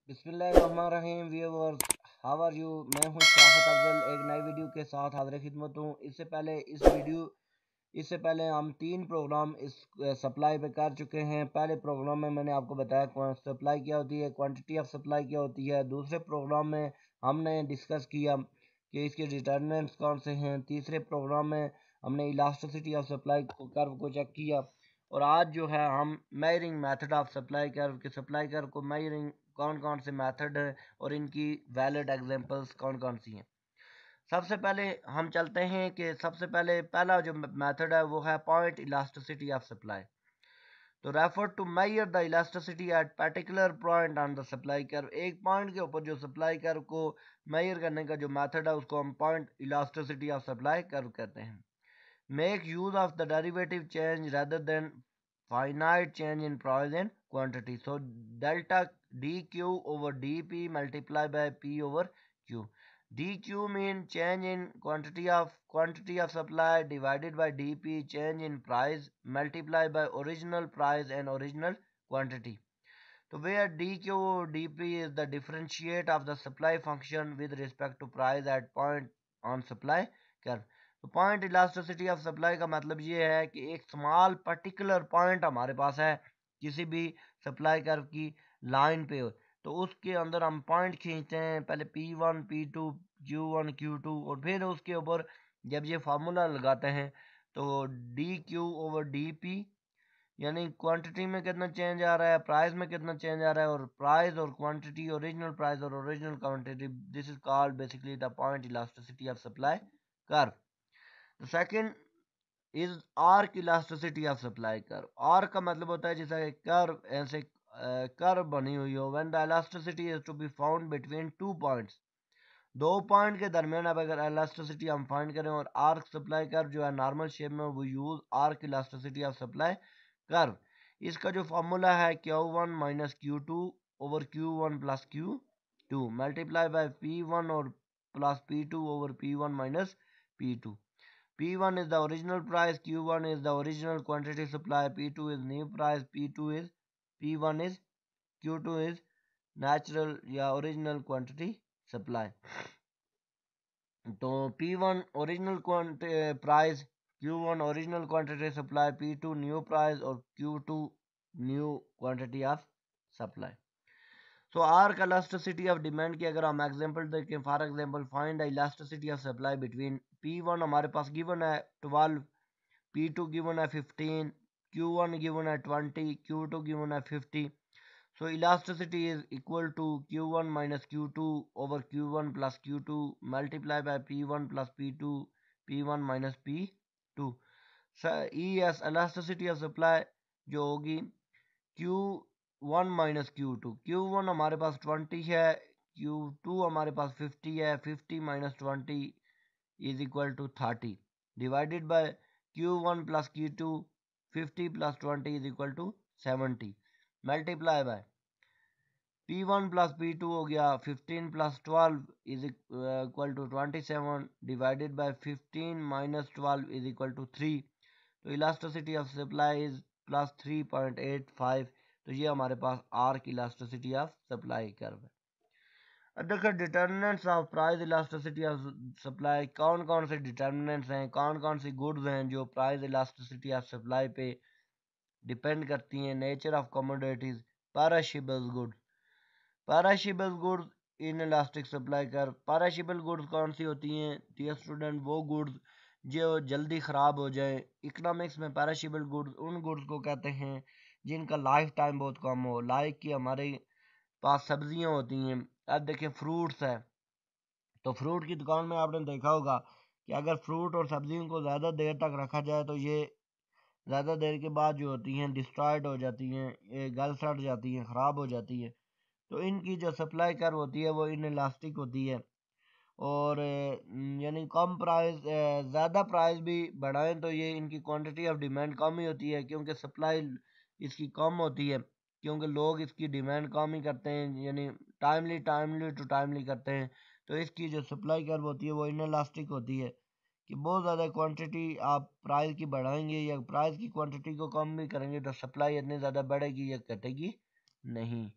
बिस्मिल्लाहिर्रहमानिर्रहीम viewers, how are you. मैं हूं शराफत अफजल एक नई वीडियो के साथ हाजिर खिदमत हूं। इससे पहले हम 3 प्रोग्राम इस सप्लाई पे कर चुके हैं। पहले प्रोग्राम में मैंने आपको बताया सप्लाई क्या होती है, क्वांटिटी ऑफ सप्लाई क्या होती है। दूसरे प्रोग्राम में हमने डिस्कस किया कि इसके डिटर्मिनेंट्स कौन से हैं। तीसरे प्रोग्राम में हमने इलास्टिसिटी ऑफ सप्लाई कर्व को चेक किया। और आज जो है हम measuring method of supply curve को मेजरिंग कौन कौन से मेथड हैं और इनकी वैलिड एग्जांपल्स कौन कौन सी हैं। सबसे पहले हम चलते हैं कि सबसे पहला जो मेथड है वो है पॉइंट इलास्टिसिटी ऑफ सप्लाई। तो refer to measure the elasticity at particular point on the supply curve. एक पॉइंट के ऊपर जो सप्लाई कर्व को मेजर करने का जो मेथड है उसको हम point elasticity of supply curve कहते हैं। Make use of the derivative change rather than finite change in price and quantity. So delta dq over dp multiply by p over q. dq mean change in quantity of supply divided by dp change in price multiplied by original price and original quantity. So where dq over dp is the differentiate of the supply function with respect to price at point on supply curve. तो point elasticity of supply का मतलब ये है कि एक small particular point हमारे पास है किसी भी सप्लाई कर्व की लाइन पे, तो उसके अंदर हम पॉइंट खींचते हैं, पहले P1 P2 Q1 Q2, और फिर उसके ऊपर जब ये फार्मूला लगाते हैं तो DQ ओवर DP यानी क्वांटिटी में कितना चेंज आ रहा है, प्राइस में कितना चेंज आ रहा है, और प्राइस और क्वांटिटी, ओरिजिनल प्राइस और original quantity, this is called basically the point elasticity of supply curve. The second is arc elasticity of supply curve. Arc का मतलब होता है जैसा कर्व, ऐसे कर्व बनी हुई हो। When the elasticity is to be found between 2 points, 2 point के दरमियान अब अगर elasticity हम फाइंड करें और आर्क सप्लाई कर्व जो है नॉर्मल शेप में, वो use arc elasticity of supply curve. इसका जो फॉर्मूला है Q1 minus Q2 over Q1 plus Q2 multiply by P1 और plus P2 over P1 minus P2। P1 is the original price, Q1 is the original quantity supply, P2 is new price, P1 is Q2 is natural या original quantity supply। तो P1 original price, Q1 original quantity supply, P2 new price और Q2 new quantity of supply। So arc elasticity of demand की अगर हम example देखें, for example find the elasticity of supply between P1 हमारे पास given है 12, P2 given है 15, Q1 given है 20, Q2 given है 50। So elasticity is equal to Q1 minus Q2 over Q1 plus Q2 multiplied by P1 plus P2, P1 minus P2। ES elasticity of supply जो होगी Q1 minus Q2। Q1 हमारे पास 20 है, Q2 हमारे पास 50 है, 50 minus 20 is equal to 30 divided by Q1 plus Q2, 50 plus 20 is equal to 70 multiply by P1 plus P2 हो गया 15 plus 12 is equal to 27 divided by 15 minus 12 is equal to 3। तो elasticity of supply is plus 3.85। तो ये हमारे पास arc elasticity of supply curve है। अब देखो determinants of price elasticity of supply, कौन कौन से डिटर्मिनेंट्स हैं, कौन कौन सी गुड्स हैं जो प्राइस इलास्टिसिटी ऑफ सप्लाई पे डिपेंड करती हैं। Nature of commodities, perishable goods, perishable goods inelastic supply curve. Perishable goods कौन सी होती हैं डियर स्टूडेंट? वो गुड्स जो जल्दी ख़राब हो जाए। इकोनॉमिक्स में पेरिशेबल गुड्स उन गुड्स को कहते हैं जिनका लाइफ टाइम बहुत कम हो। लाइक कि हमारे पास सब्जियां होती हैं, अब देखिए फ्रूट्स है, तो फ्रूट की दुकान में आपने देखा होगा कि अगर फ्रूट और सब्जियों को ज़्यादा देर तक रखा जाए तो ये ज़्यादा देर के बाद जो होती हैं डिस्ट्रॉयड हो जाती हैं, ये गल सड़ जाती हैं, ख़राब हो जाती है। तो इनकी जो सप्लाई कर्व होती है वो इनइलास्टिक होती है। और यानी कम प्राइस, ज़्यादा प्राइस भी बढ़ाएं तो ये इनकी क्वांटिटी ऑफ डिमांड कम ही होती है, क्योंकि सप्लाई इसकी कम होती है, क्योंकि लोग इसकी डिमांड कम ही करते हैं, यानी टाइमली टू टाइमली करते हैं। तो इसकी जो सप्लाई कर्व होती है वो इनइलास्टिक होती है कि बहुत ज़्यादा क्वांटिटी आप प्राइस की बढ़ाएंगे या प्राइस की क्वांटिटी को कम भी करेंगे तो सप्लाई इतनी ज़्यादा बढ़ेगी या घटेगी नहीं।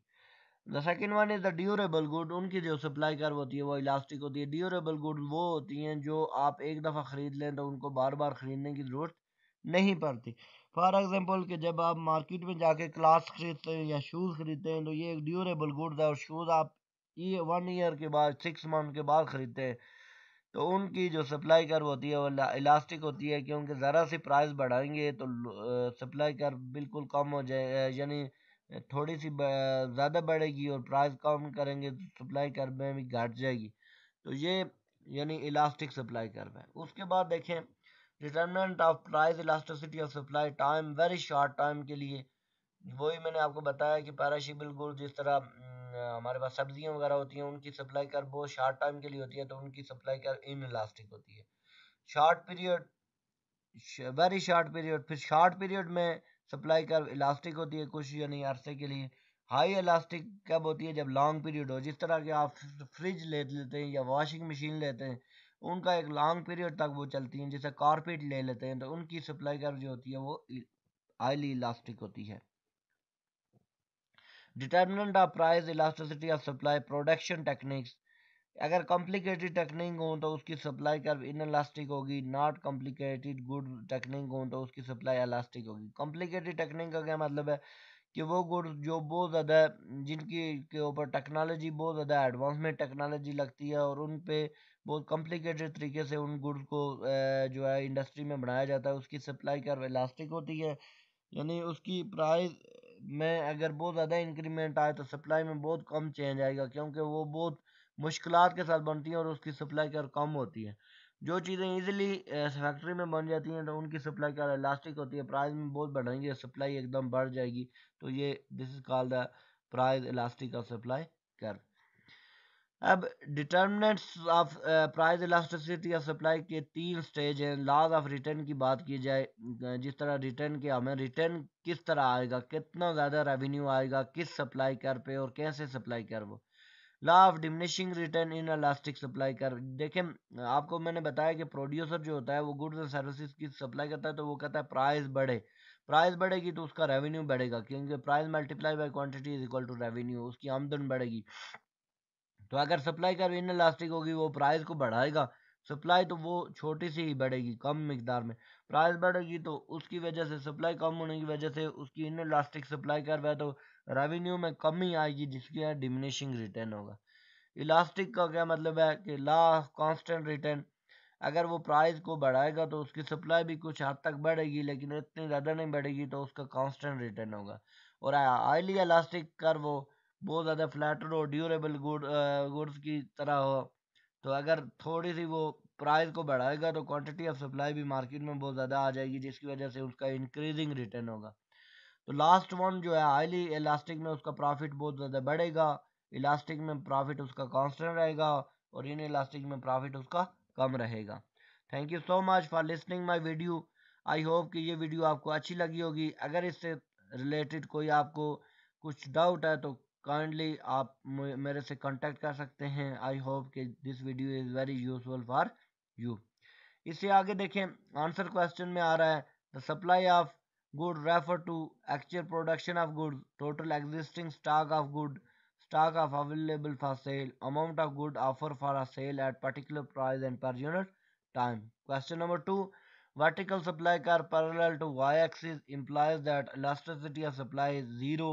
The second one is the durable good, उनकी जो सप्लाई कर्व होती है वो इलास्टिक होती है। ड्यूरेबल गुड वो होती हैं जो आप एक दफ़ा ख़रीद लें तो उनको बार बार ख़रीदने की ज़रूरत नहीं पड़ती। फॉर एग्जांपल कि जब आप मार्केट में जाके क्लास खरीदते हैं या शूज़ खरीदते हैं तो ये एक ड्यूरेबल गुड्स है, और शूज़ आप ये 1 ईयर के बाद 6 मंथ के बाद ख़रीदते हैं तो उनकी जो सप्लाई कर्व होती है वो इलास्टिक होती है, क्योंकि ज़रा सी प्राइस बढ़ाएंगे तो सप्लाई कर्व बिल्कुल कम हो जाए, यानी थोड़ी सी ज़्यादा बढ़ेगी, और प्राइस कम करेंगे तो सप्लाई कर्व में भी घट जाएगी। तो ये यानी इलास्टिक सप्लाई कर्व है। उसके बाद देखें determinant of price elasticity of supply time, very short time के लिए वही मैंने आपको बताया कि पैराशिबल गुड्स जिस तरह हमारे पास सब्जियां वगैरह होती हैं उनकी सप्लाई कर बहुत शॉर्ट टाइम के लिए होती है तो उनकी सप्लाई कर इन इलास्टिक होती है। Short period, very short period, फिर शॉर्ट पीरियड में सप्लाई कर इलास्टिक होती है कुछ यानी अरसे के लिए। हाई इलास्टिक कब होती है? जब लॉन्ग पीरियड हो, जिस तरह के आप फ्रिज ले लेते हैं या वॉशिंग मशीन लेते हैं उनका एक लॉन्ग पीरियड तक वो चलती हैं। जैसे कारपेट ले लेते हैं तो उनकी सप्लाई कर जो होती है वो हाईली इलास्टिक होती है। Determinant of price elasticity of supply production techniques, अगर कॉम्प्लिकेटेड टेक्निक हो तो उसकी सप्लाई कर्व इनइलास्टिक होगी, नॉट कॉम्प्लिकेटेड गुड टेक्निक हो तो उसकी सप्लाई इलास्टिक होगी। कॉम्प्लिकेटेड टेक्निक का क्या मतलब है कि वो गुड जो बहुत ज़्यादा जिनकी के ऊपर टेक्नोलॉजी बहुत ज़्यादा एडवांसमेंट टेक्नोलॉजी लगती है और उन पे बहुत कॉम्प्लिकेटेड तरीके से उन गुड्स को जो है इंडस्ट्री में बनाया जाता है, उसकी सप्लाई कर्व इलास्टिक होती है। यानी उसकी प्राइस में अगर बहुत ज़्यादा इंक्रीमेंट आए तो सप्लाई में बहुत कम चेंज आएगा, क्योंकि वो बहुत मुश्किलात के साथ बनती हैं और उसकी सप्लाई कर कम होती है। जो चीज़ें इजीली फैक्ट्री में बन जाती हैं तो उनकी सप्लाई कर इलास्टिक होती है, प्राइस में बहुत बढ़ेंगे सप्लाई एकदम बढ़ जाएगी। तो ये this is called the price elastic of supply कर। अब determinants of price elasticity of supply के 3 स्टेज हैं। लॉज ऑफ रिटर्न की बात की जाए, जिस तरह रिटर्न के हमें रिटर्न किस तरह आएगा, कितना ज़्यादा रेवेन्यू आएगा किस सप्लाई कर पे और कैसे सप्लाई कर वो। Law of diminishing return in elastic supply कर, देखें आपको मैंने बताया कि प्रोड्यूसर जो होता है वो गुड्स एंड सर्विसेज की सप्लाई करता है तो वो कहता है प्राइस बढ़े, प्राइस बढ़ेगी तो उसका रेवेन्यू बढ़ेगा, क्योंकि price multiply by quantity is equal to revenue, उसकी आमदन बढ़ेगी। तो अगर सप्लाई कर्व इनइलास्टिक होगी वो प्राइस को बढ़ाएगा, सप्लाई तो वो छोटी सी ही बढ़ेगी कम मिकदार में, प्राइस बढ़ेगी तो उसकी वजह से सप्लाई कम होने की वजह से उसकी इनइलास्टिक सप्लाई कर्व है तो रेवेन्यू में कमी आएगी जिसकी है डिमिनिशिंग रिटर्न होगा। इलास्टिक का क्या मतलब है कि लॉ ऑफ कांस्टेंट रिटर्न, अगर वो प्राइस को बढ़ाएगा तो उसकी सप्लाई भी कुछ हद तक बढ़ेगी लेकिन इतनी ज़्यादा नहीं बढ़ेगी तो उसका कांस्टेंट रिटर्न होगा। और हाईली इलास्टिक कर वो बहुत ज़्यादा फ्लैटर हो, ड्यूरेबल गुड्स की तरह हो, तो अगर थोड़ी सी वो प्राइस को बढ़ाएगा तो क्वांटिटी ऑफ सप्लाई भी मार्केट में बहुत ज़्यादा आ जाएगी जिसकी वजह से उसका इंक्रीजिंग रिटर्न होगा। तो लास्ट वन जो है हाईली इलास्टिक में उसका प्रॉफिट बहुत ज़्यादा बढ़ेगा, इलास्टिक में प्रॉफिट उसका कांस्टेंट रहेगा और इन इलास्टिक में प्रॉफिट उसका कम रहेगा। Thank you so much for listening my video. I hope कि ये वीडियो आपको अच्छी लगी होगी। अगर इससे रिलेटेड कोई आपको कुछ डाउट है तो काइंडली आप मेरे से कांटेक्ट कर सकते हैं। आई होप कि this video is very useful for you. इससे आगे देखें आंसर क्वेश्चन में आ रहा है the supply of good refer to actual production of good, total existing stock of good, stock of available for sale, amount of good offer for a sale at particular price and per unit time. Question number 2, vertical supply curve parallel to y-axis implies that elasticity of supply is 0,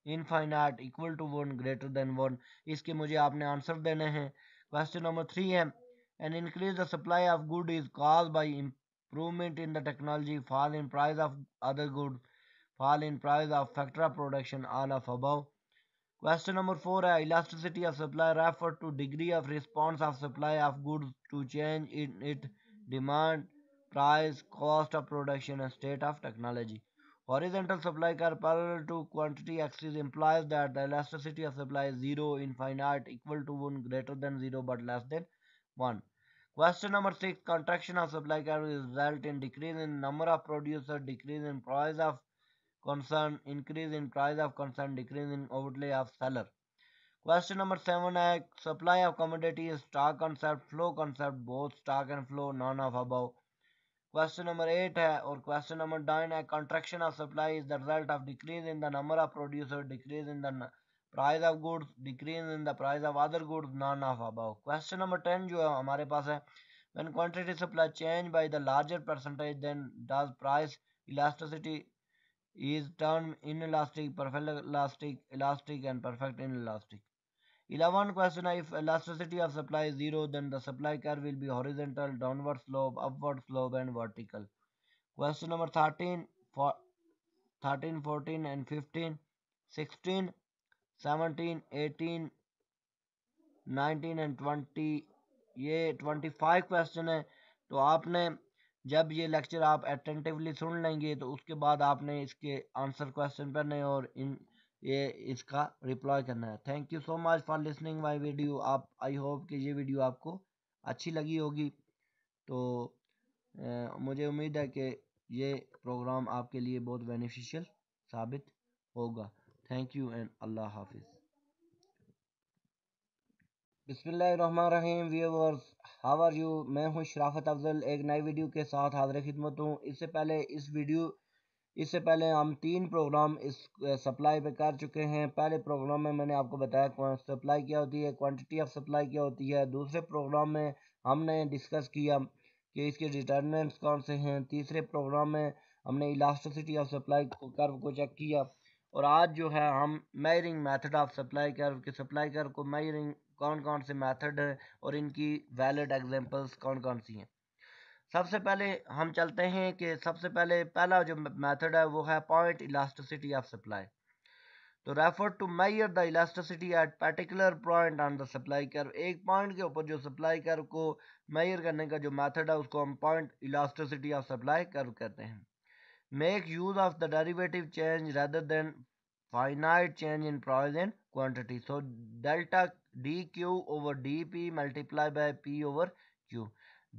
infinite, equal to 1, greater than 1. इसके मुझे आपने answer देने हैं। Question number 3 है an increase the supply of good is caused by improvement in the technology, fall in price of other goods, fall in price of factor of production, all of above. Question number 4 है elasticity of supply refer to degree of response of supply of goods to change in it demand, price, cost of production and state of technology. Horizontal supply curve parallel to quantity axis implies that the elasticity of supply is 0, infinite, equal to 1, greater than 0 but less than 1. Question number 6, contraction of supply curve is result in decrease in number of producers, decrease in price of concern, increase in price of concern, decrease in outlay of seller. Question number 7 है supply of commodity is stock concept, flow concept, both stock and flow, none of above. Question number 8 है और question number 9 है contraction of supply is the result of decrease in the number of producers, decrease in the price of goods, decrease in the price of other goods, none of above. Question number 10 जो है हमारे पास है, when quantity supply change by the larger percentage than does price elasticity is term inelastic, perfect elastic, elastic and perfect inelastic. 11 question, if elasticity of supply is zero, then the supply curve will be horizontal, downward slope, upward slope and vertical. Question number 13, 13, 14 and 15, 16, 17, 18, 19 and 20, ये 25 question है। तो आपने जब ये lecture आप attentively सुन लेंगे तो उसके बाद आपने इसके आंसर क्वेश्चन करने और ये इसका रिप्लाई करना है। Thank you so much for listening my video. आप आई होप कि ये वीडियो आपको अच्छी लगी होगी। तो मुझे उम्मीद है कि ये प्रोग्राम आपके लिए बहुत बेनिफिशियल साबित होगा। थैंक यू एंड अल्लाह हाफिज़। बिस्मिल्लाहिर्रहमानिर्रहीम व्यूअर्स, हाउ आर यू। मैं हूं शराफत अफजल, एक नई वीडियो के साथ हाजिर खिदमत हूं। इससे पहले हम 3 प्रोग्राम इस सप्लाई पे कर चुके हैं। पहले प्रोग्राम में मैंने आपको बताया सप्लाई क्या होती है, क्वांटिटी ऑफ सप्लाई क्या होती है। दूसरे प्रोग्राम में हमने डिस्कस किया कि इसके डिटर्मिनेंट्स कौन से हैं। तीसरे प्रोग्राम में हमने इलास्टिसिटी ऑफ सप्लाई कर्व को चेक किया। और आज जो है हम measuring method of supply curve के सप्लाई कर्व को मेजरिंग कौन कौन से मेथड हैं और इनकी वैलिड एग्जांपल्स कौन कौन सी हैं। सबसे पहले हम चलते हैं कि सबसे पहला जो मेथड है वो है पॉइंट इलास्टिसिटी ऑफ सप्लाई। तो refer to measure the elasticity at particular point on the supply curve. एक पॉइंट के ऊपर जो सप्लाई कर्व को मेजर करने का जो मेथड है उसको हम point elasticity of supply curve कहते हैं। Make use of the derivative change rather than finite change in price and quantity. So delta dq over dp multiply by p over q.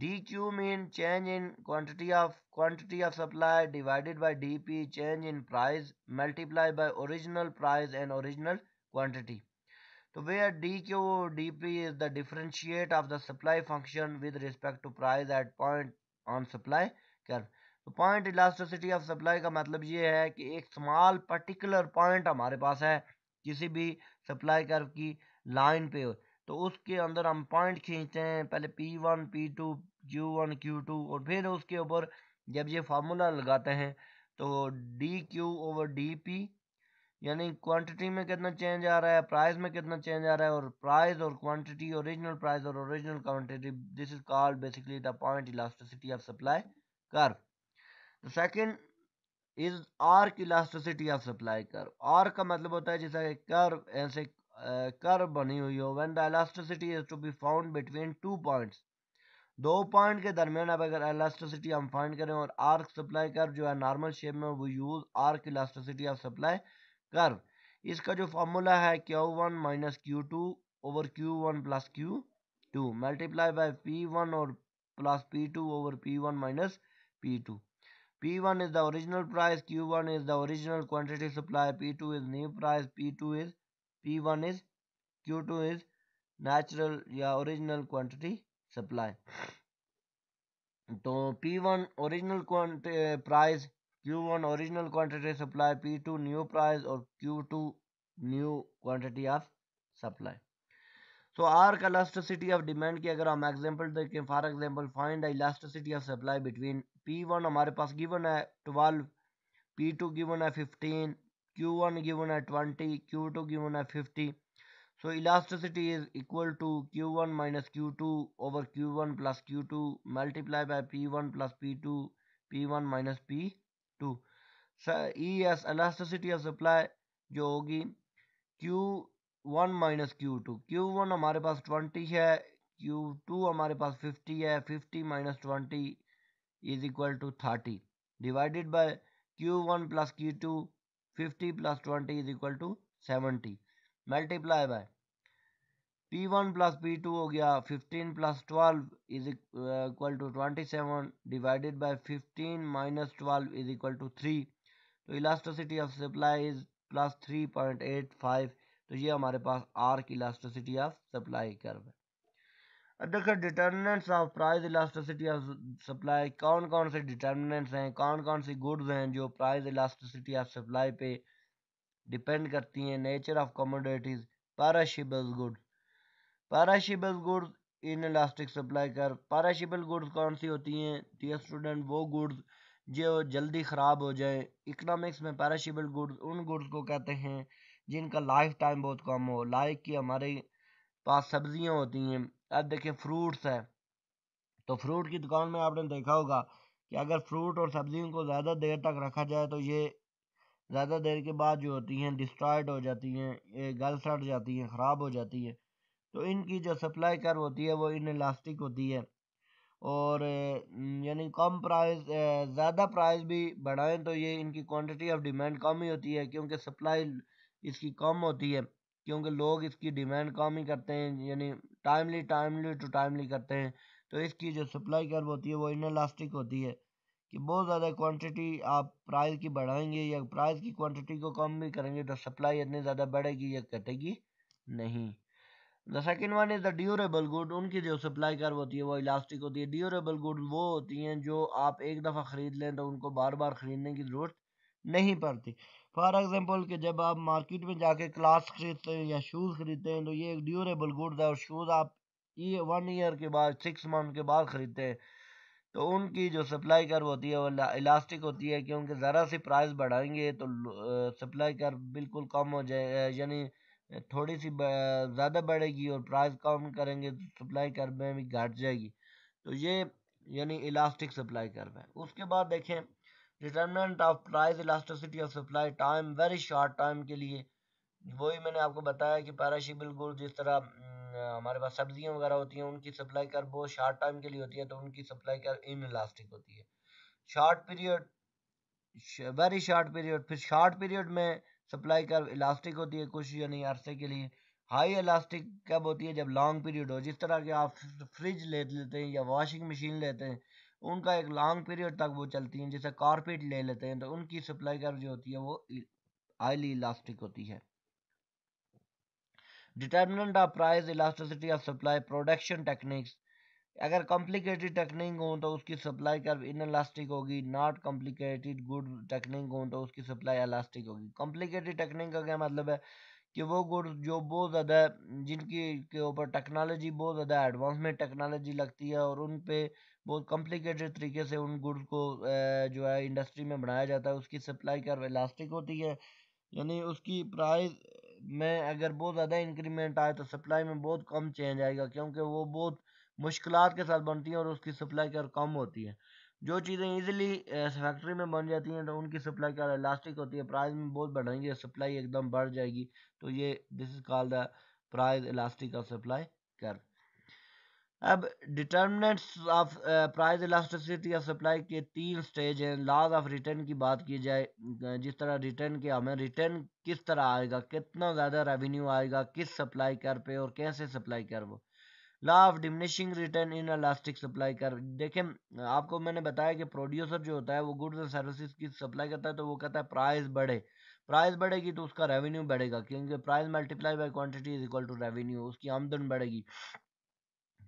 dq mean change in quantity of supply divided by dp change in price multiplied by original price and original quantity. So where dq over dp is the differentiate of the supply function with respect to price at point on supply curve. तो point elasticity of supply का मतलब ये है कि एक small particular point हमारे पास है किसी भी सप्लाई कर्व की लाइन पे, तो उसके अंदर हम पॉइंट खींचते हैं, पहले P1 P2 Q1 Q2 और फिर उसके ऊपर जब ये फार्मूला लगाते हैं तो DQ ओवर DP यानी क्वांटिटी में कितना चेंज आ रहा है, प्राइस में कितना चेंज आ रहा है, और प्राइस और क्वांटिटी, ओरिजिनल प्राइस और original quantity, this is called basically the point elasticity of supply curve. The second is arc elasticity of supply curve. Arc का मतलब होता है जैसा कि कर्व, ऐसे कर्व बनी हुई हो। When the elasticity is to be found between 2 points, 2 point के दरमियान अब अगर elasticity हम फाइंड करें और आर्क सप्लाई कर्व जो है नॉर्मल शेप में, वो use arc elasticity of supply curve. इसका जो फॉर्मूला है Q1 minus Q2 over Q1 plus Q2 multiply by P1 और plus P2 over P1 minus P2। P1 is the original price, Q1 is the original quantity supply, P2 is new price, P1 is Q2 is natural या original quantity supply। तो P1 original price, Q1 original quantity supply, P2 new price और Q2 new quantity of supply। So arc elasticity of demand की अगर हम example देखें, for example find the elasticity of supply between P1 हमारे पास given है 12, P2 given है 15, Q1 given है 20, Q2 given है 50। So elasticity is equal to Q1 minus Q2 over Q1 plus Q2 multiplied by P1 plus P2, P1 minus P2। ES elasticity of supply जो होगी Q1 minus Q2। Q1 हमारे पास 20 है, Q2 हमारे पास 50 है, 50 minus 20 is equal to 30 divided by Q1 plus Q2, 50 plus 20 is equal to 70 multiply by P1 plus P2 हो गया 15 plus 12 is equal to 27 divided by 15 minus 12 is equal to 3। तो elasticity of supply is plus 3.85। तो ये हमारे पास arc elasticity of supply curve है। अब देखो determinants of price elasticity of supply, कौन कौन से डिटर्मिनेंट्स हैं, कौन कौन सी गुड्स हैं जो प्राइस इलास्टिसिटी ऑफ सप्लाई पे डिपेंड करती हैं। Nature of commodities, perishable goods, perishable goods inelastic supply कर। पैराशिबल गुड्स कौन सी होती हैं डियर स्टूडेंट? वो गुड्स जो जल्दी ख़राब हो जाए। इकोनॉमिक्स में पैराशिबल गुड्स उन गुड्स को कहते हैं जिनका लाइफ टाइम बहुत कम हो। लाइक कि हमारे पास सब्जियां होती हैं, अब देखिए फ्रूट्स है, तो फ्रूट की दुकान में आपने देखा होगा कि अगर फ्रूट और सब्जियों को ज़्यादा देर तक रखा जाए तो ये ज़्यादा देर के बाद जो होती हैं डिस्ट्रॉयड हो जाती हैं, ये गल सड़ जाती हैं, ख़राब हो जाती है। तो इनकी जो सप्लाई कर्व होती है वो इन इलास्टिक होती है। और यानी कम प्राइस, ज़्यादा प्राइस भी बढ़ाएं तो ये इनकी क्वांटिटी ऑफ डिमांड कम ही होती है, क्योंकि सप्लाई इसकी कम होती है, क्योंकि लोग इसकी डिमांड कम ही करते हैं, यानी टाइमली टाइमली टू टाइमली करते हैं। तो इसकी जो सप्लाई कर्व होती है वो इन इलास्टिक होती है कि बहुत ज़्यादा क्वांटिटी आप प्राइस की बढ़ाएंगे या प्राइस की क्वांटिटी को कम भी करेंगे तो सप्लाई इतनी ज़्यादा बढ़ेगी या घटेगी नहीं। The second one is the durable good. उनकी जो सप्लाई कर्व होती है वो इलास्टिक होती है। ड्यूरेबल गुड वो होती हैं जो आप एक दफ़ा ख़रीद लें तो उनको बार बार ख़रीदने की ज़रूरत नहीं पड़ती। फॉर एग्जांपल कि जब आप मार्केट में जाके क्लास खरीदते हैं या शूज़ खरीदते हैं तो ये एक ड्यूरेबल गुड्स है, और शूज़ आप ये 1 ईयर के बाद 6 मंथ के बाद ख़रीदते हैं तो उनकी जो सप्लाई कर्व होती है वो इलास्टिक होती है, क्योंकि ज़रा सी प्राइस बढ़ाएंगे तो सप्लाई कर्व बिल्कुल कम हो जाए, यानी थोड़ी सी ज़्यादा बढ़ेगी, और प्राइस कम करेंगे तो सप्लाई कर्व में भी घट जाएगी। तो ये यानी इलास्टिक सप्लाई कर्व है। उसके बाद देखें determinant of price elasticity of supply time, very short time के लिए वही मैंने आपको बताया कि पैराशिबल गुड्स जिस तरह हमारे पास सब्जियां वगैरह होती हैं उनकी सप्लाई कर बहुत शॉर्ट टाइम के लिए होती है, तो उनकी सप्लाई कर इन इलास्टिक होती है। Short period, very short period, फिर शॉर्ट पीरियड में सप्लाई कर इलास्टिक होती है कुछ यानी अरसे के लिए। हाई इलास्टिक कब होती है? जब लॉन्ग पीरियड हो, जिस तरह के आप फ्रिज ले लेते हैं या वॉशिंग मशीन लेते हैं, उनका एक लॉन्ग पीरियड तक वो चलती हैं। जैसे कारपेट ले लेते हैं तो उनकी सप्लाई कर जो होती है वो हाईली इलास्टिक होती है। Determinant of price elasticity of supply production techniques, अगर कॉम्प्लिकेटेड टेक्निक हो तो उसकी सप्लाई कर्व इन इलास्टिक होगी, नॉट कॉम्प्लिकेटेड गुड टेक्निक हो तो उसकी सप्लाई इलास्टिक होगी। कॉम्प्लिकेटेड टेक्निक का क्या मतलब है कि वो गुड्स जो बहुत ज़्यादा जिनकी के ऊपर टेक्नोलॉजी बहुत ज़्यादा एडवांसमेंट टेक्नोलॉजी लगती है और उन पे बहुत कॉम्प्लिकेटेड तरीके से उन गुड्स को जो है इंडस्ट्री में बनाया जाता है, उसकी सप्लाई कर्व इलास्टिक होती है। यानी उसकी प्राइस में अगर बहुत ज़्यादा इंक्रीमेंट आए तो सप्लाई में बहुत कम चेंज आएगा, क्योंकि वो बहुत मुश्किलात के साथ बनती हैं और उसकी सप्लाई कर कम होती है। जो चीज़ें इजीली फैक्ट्री में बन जाती हैं तो उनकी सप्लाई कर इलास्टिक होती है, प्राइस में बहुत बढ़ेंगे सप्लाई एकदम बढ़ जाएगी। तो ये this is called the price elastic of supply कर। अब determinants of price elasticity of supply के 3 स्टेज हैं। लॉज ऑफ रिटर्न की बात की जाए, जिस तरह रिटर्न के हमें रिटर्न किस तरह आएगा, कितना ज़्यादा रेवेन्यू आएगा किस सप्लाई कर पे और कैसे सप्लाई कर वो। Law of diminishing return in elastic supply कर। देखें आपको मैंने बताया कि प्रोड्यूसर जो होता है वो गुड्स एंड सर्विसेज की सप्लाई करता है, तो वो कहता है प्राइस बढ़े, प्राइस बढ़ेगी तो उसका रेवेन्यू बढ़ेगा, क्योंकि price multiply by quantity is equal to revenue, उसकी आमदन बढ़ेगी।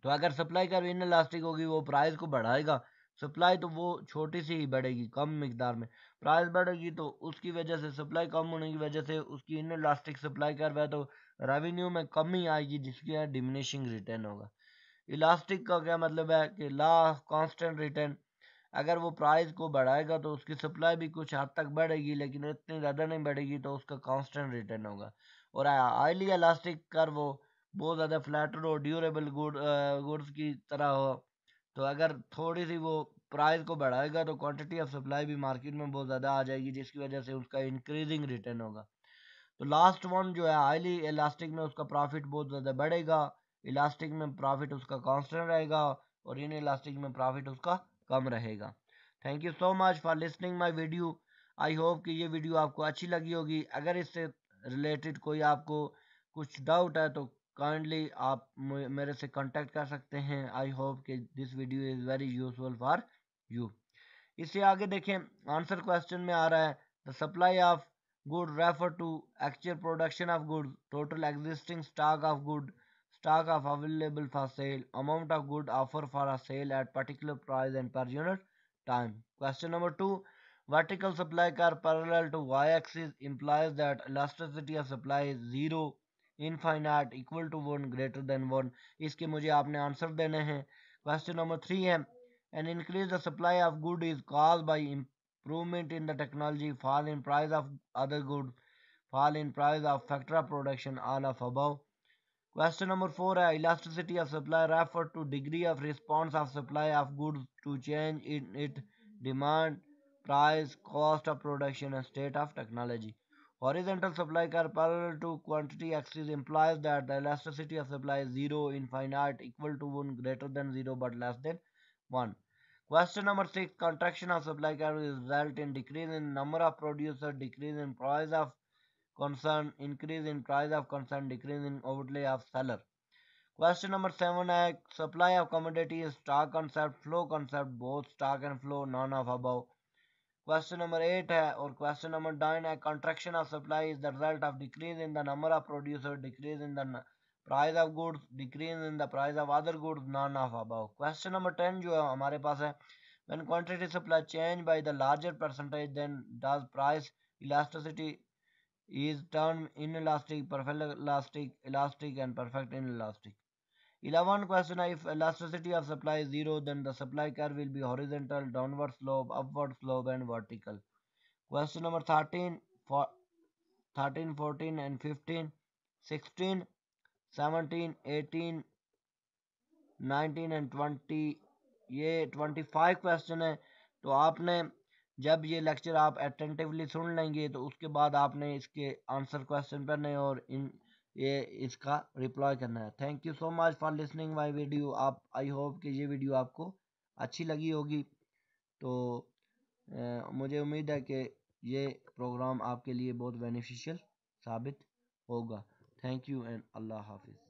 तो अगर सप्लाई कर्व इन इलास्टिक होगी वो प्राइस को बढ़ाएगा, सप्लाई तो वो छोटी सी ही बढ़ेगी कम मिकदार में, प्राइस बढ़ेगी तो उसकी वजह से सप्लाई कम होने की वजह से उसकी इन इलास्टिक सप्लाई कर्व है तो रेवेन्यू में कमी आएगी, जिसकी है डिमिनिशिंग रिटर्न होगा। इलास्टिक का क्या मतलब है कि लॉ ऑफ कांस्टेंट रिटर्न, अगर वो प्राइस को बढ़ाएगा तो उसकी सप्लाई भी कुछ हद तक बढ़ेगी लेकिन इतनी ज़्यादा नहीं बढ़ेगी, तो उसका कांस्टेंट रिटर्न होगा। और हाईली इलास्टिक कर्व वो बहुत ज़्यादा फ्लैटर और ड्यूरेबल गुड्स की तरह हो, तो अगर थोड़ी सी वो प्राइस को बढ़ाएगा तो क्वांटिटी ऑफ सप्लाई भी मार्केट में बहुत ज़्यादा आ जाएगी, जिसकी वजह से उसका इंक्रीजिंग रिटर्न होगा। तो लास्ट वन जो है हाईली इलास्टिक में उसका प्रॉफिट बहुत ज़्यादा बढ़ेगा, इलास्टिक में प्रॉफिट उसका कांस्टेंट रहेगा और इन इलास्टिक में प्रॉफिट उसका कम रहेगा। Thank you so much for listening my video. I hope कि ये वीडियो आपको अच्छी लगी होगी। अगर इससे रिलेटेड कोई आपको कुछ डाउट है तो काइंडली आप मेरे से कांटेक्ट कर सकते हैं। आई होप कि this video is very useful for you. इससे आगे देखें आंसर क्वेश्चन में आ रहा है the supply of good refer to actual production of good, total existing stock of good, stock of available for sale, amount of good offer for a sale at particular price and per unit time. Question number 2, Vertical supply curve parallel to y-axis implies that elasticity of supply is 0, infinite, equal to 1, greater than 1. इसके मुझे आपने answer देने हैं. Question number 3 है, an increase the supply of good is caused by improvement in the technology, fall in price of other goods, fall in price of factor of production, all of above. Question number 4 है, elasticity of supply refer to degree of response of supply of goods to change in its demand, price, cost of production, and state of technology. Horizontal supply curve parallel to quantity axis implies that the elasticity of supply is 0, infinite, equal to 1, greater than 0, but less than 1. Question number 6. Contraction of supply curve is result in decrease in number of producers, decrease in price of concern, increase in price of concern, decrease in outlay of seller. Question number 7 है, supply of commodity is stock concept, flow concept, both stock and flow, none of above. Question number 8 है और question number 9 है, contraction of supply is the result of decrease in the number of producers, decrease in the price of goods, decrease in the price of other goods, none of above. Question number 10 जो है हमारे पास है, when quantity supply change by the larger percentage, then does price elasticity is termed inelastic, perfect elastic, elastic, and perfect inelastic. 11 question, if elasticity of supply is 0, then the supply curve will be horizontal, downward slope, upward slope, and vertical. Question number 13, 13, 14, and 15, 16, 17, 18, 19 and 20, ये 25 question है. तो आपने जब ये lecture आप attentively सुन लेंगे तो उसके बाद आपने इसके आंसर क्वेश्चन करने और ये इसका रिप्लाई करना है. Thank you so much for listening my video. आप आई होप कि ये वीडियो आपको अच्छी लगी होगी. तो मुझे उम्मीद है कि ये प्रोग्राम आपके लिए बहुत बेनिफिशियल साबित होगा. थैंक यू एंड अल्लाह हाफिज़.